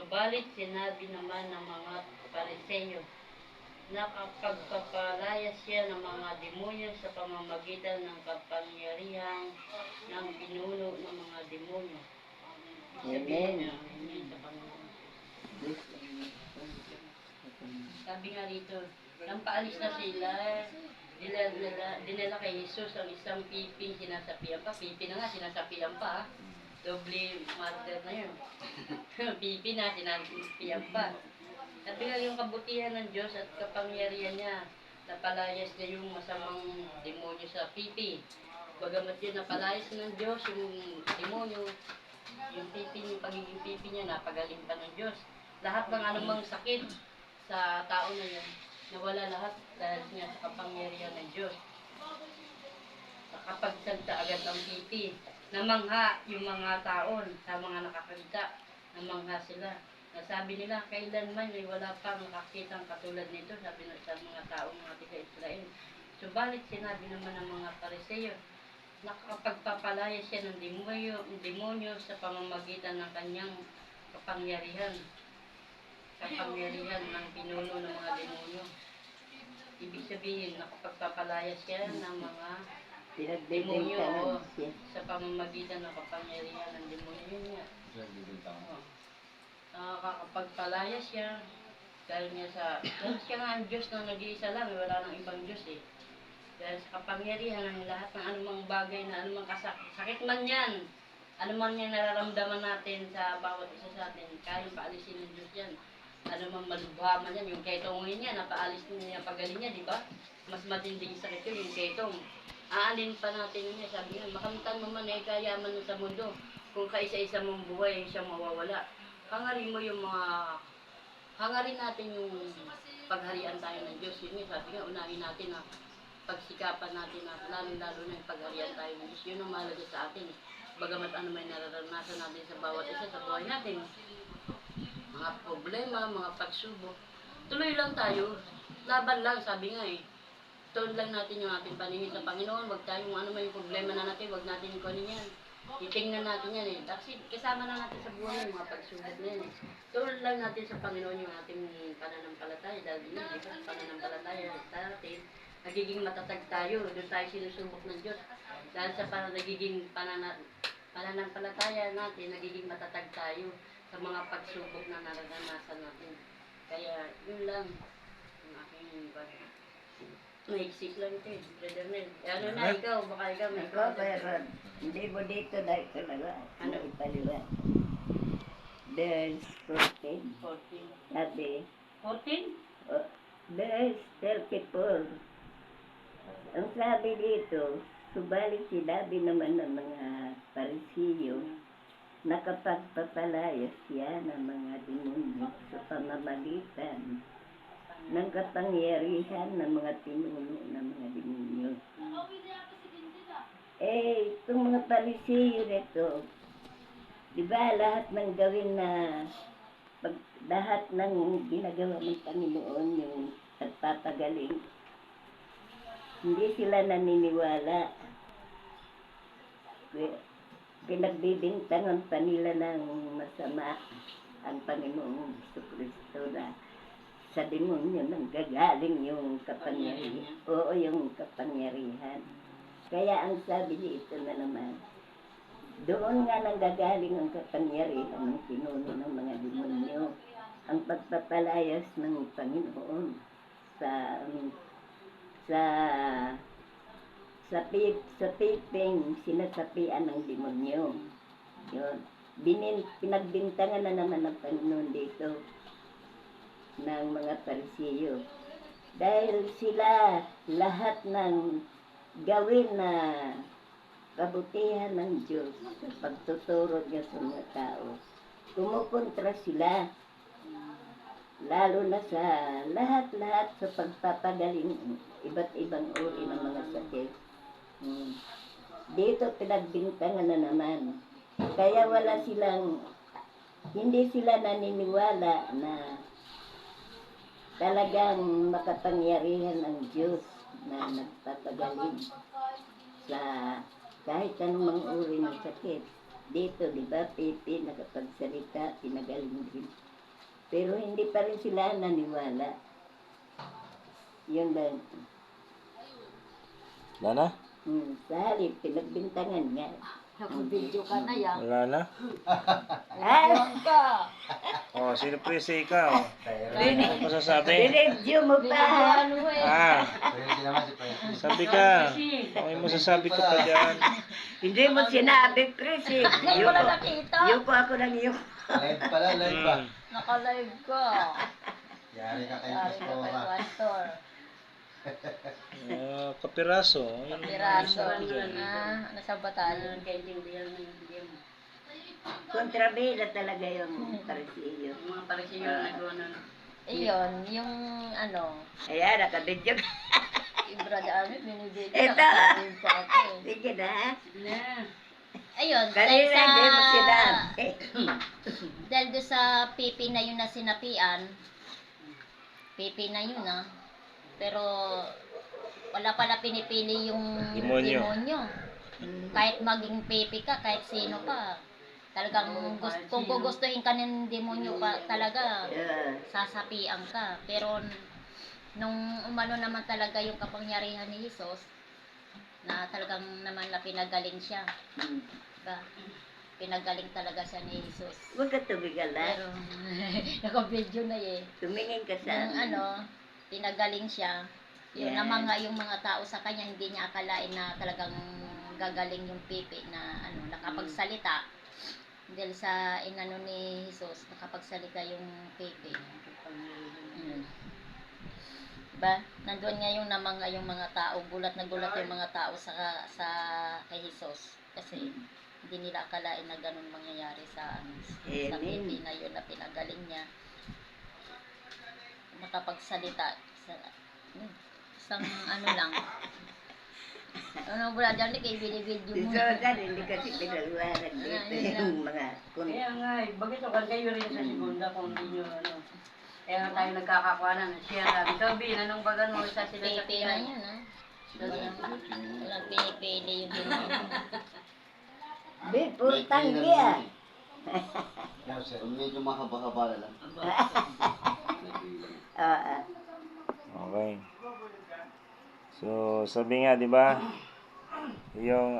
Subalit sinabi naman ng mga Pariseo na kapagpapalaya siya ng mga demonyo sa pamamagitan ng kapangyarihan ng pinuno ng mga demonyo. Sabihin niya, amen sa Panginoon. Sabi nga rito, nang paalis na sila, dinala kay Jesus ang isang piping sinasapian pa. Pipi na nga, sinasapian pa. Doble martyr na yun. Pipi na, sinasapian pa. Sabi nga yung kabutihan ng Diyos at kapangyarihan niya, napalayas niya yung masamang demonyo sa pipi. Bagamat yun, napalayas ng Diyos yung demonyo, yung pipi, yung pagiging pipi niya, napagaling pa ng Diyos. Lahat ng anumang sakit sa tao na yun, nawala lahat dahil niya sa kapangyarihan ng Diyos. Nakapagsagta agad ang pipi. Namangha yung mga taon sa mga nakakita. Namangha sila. Nasabi nila, kailanman ay wala pang nakakitang katulad nito, sabi na sa mga taong mga tiga-Israel. Subalit sinabi naman ng mga Pariseo, nakakapagpapalaya siya ng demonyo sa pamamagitan ng kanyang kapangyarihan. Kapangyarihan ng pinuno ng mga demonyo. Ibig sabihin, nakapagpapalaya siya ng mga demonyo sa pamamagitan ng kapangyarihan ng demonyo niya. Nakakapagpalaya siya dahil siya nga ang Diyos na nag-iisa lang, wala nang ibang Diyos eh. Dahil sa kapangyarihan ng lahat ng anumang bagay na anumang sakit man yan, anuman yung nararamdaman natin sa bawat isa sa atin, kayang paalisin ng Diyos yan. Anumang malubha man yan, yung ketongin niya, napaalis niya pagaling niya, di ba? Mas matinding sakit yun, yung ketong. Aalin pa natin niya, sabi niya, makamtan mo man eh, kayaman mo sa mundo. Kung kaisa-isa mong buhay, siya mawawala. Hangarin mo yung hangarin natin yung pagharian tayo ng Diyos. Yun yung sabi nga, unahin natin na pagsikapan natin na lalo-lalo na yung pagharian tayo ng Diyos. Yun ang mahalaga sa atin. Bagamat ano may nararanasan natin sa bawat isa sa buhay natin. Mga problema, mga pagsubok. Tuloy lang tayo. Laban lang, sabi nga eh. Tuloy lang natin yung ating paningin sa Panginoon. Huwag tayong ano may problema na natin, huwag natin kunin yan. Titingnan natin yan eh. Kasi kasama na natin sa buhay yung mga pagsubok na yan eh. Tuloy lang natin sa Panginoon yung ating pananampalataya. Dahil yun, di ba? Pananampalataya natin. Nagiging matatag tayo. Doon tayo sinusubok ng Diyos. Dahil sa nagiging pananampalataya natin, nagiging matatag tayo sa mga pagsubok na naranasan natin. Kaya, yun lang ang aking mahiksik lang ito eh, Brother Nel. Ano na, ikaw, baka ikaw may Ikaw, pero hindi mo dito dahil talaga. Ano ipaliwa? There's 14. 14. Sabi, 14? there's 34. Ang sabi dito, subalit sinabi naman ng mga Pariseo, nakapagpapalaya siya ng mga demonyo sa pamamagitan ng kapangyarihan ng mga pinuno ng mga demonyo. Itong mga Pariseo nito, di ba lahat ng gawin na lahat ng ginagawa ng Panginoon yung nagpapagaling, hindi sila naniniwala. Pinagbibintangan pa nila ng masama ang Panginoong Jesucristo na sa demonyo nang gagaling yung kapangyarihan. Oo, yung kapangyarihan. Kaya ang sabi dito na naman, doon nga nang gagaling ang kapangyarihan ng pinuno ng mga demonyo. Ang pagpapalayas ng Panginoon sa piping sinasapian ng demonyo. Yun. Pinagbintangan na naman ng Panginoon dito ng mga Pariseo. Dahil sila lahat ng gawin na kabutihan ng Diyos sa pagtuturo niya sa mga tao, kumukontra sila. Lalo na sa lahat-lahat sa pagpapagaling iba't ibang uri ng mga sakit. Dito pinagbintangan na naman. Kaya hindi sila naniniwala na talagang makapangyarihan ng Diyos na nagpapagaling sa kahit anumang uri ng sakit. Dito, di ba, Pipi nakapagsalita, pinagaling din Pero hindi pa rin sila naniwala. Yun lang. Wala na? Sa halip, pinagbintangan nga. Naka-video ka na yan. Wala na? Ah! ka. Oh, sino presi ikaw? Ano masasabi? Direview mo pa! Ah, Pwede naman si Pwede. sabi ka. Ano yung masasabi ko pa dyan? Hindi mo sinabi, Presi. Ngayon ko lang nakita. Yuko ako ng yuko. Live pala, live pa. Naka-live ka. Yari ka kay Sorry ka kay Pastora. Pastor. Kapiraso. Yun. Piraso. Nasa batalyon. Kontrabida talaga yung Presi. Yung mga parisiyo na nagawa na. Iyon, yung ano, Ayan, nakabidyo ka. yung brother Army, binibigyan Ito. nakalive pa ako eh. Sige na. Ayun, Kanina hindi mo sinabi. dahil doon sa pipi na yun na sinapian, pipi na yun pero wala pala pinipili yung Demonyo. demonyo. Kahit maging pipi ka, kahit sino pa, talagang kung gugustuhin ka ng demonyo pa, talaga Yeah. sasapian ka. Pero nung umano naman talaga yung kapangyarihan ni Jesus, na talagang naman na pinagaling siya. Diba? Pinagaling talaga siya ni Jesus. Huwag ka tumigala. Pero, naka-video na eh. Tumingin ka sa Nung pinagaling siya, yun Yes. naman nga yung mga tao sa kanya, hindi niya akalain na talagang gagaling yung pipi na nakapagsalita. Dahil sa inano ni Jesus, nakapagsalita yung pipi. Diba? Nandun nga yung naman nga yung mga tao, gulat na gulat yung mga tao sa kay Jesus. Kasi hindi nila akalain na ganun mangyayari sa Amen. pipi na yun na pinagaling niya. Nakapagsalita sa isang lang. Ano bula dyan, kay binibidyo Si mo. Susan, hindi kasi pinaliwanag dito yung mga Kaya nga, bakit ako kayo rin sa segunda kung hindi nyo Kaya nga tayo nagkakakwanan. Siya lang, ikaw Bin, anong bagan mo isa sila sa Pipi na pinay? yun Walang pinipili yung demonyo. Be, putang niya. Medyo mahaba-haba na lang. Okay. So, sabi nga, di ba? Yung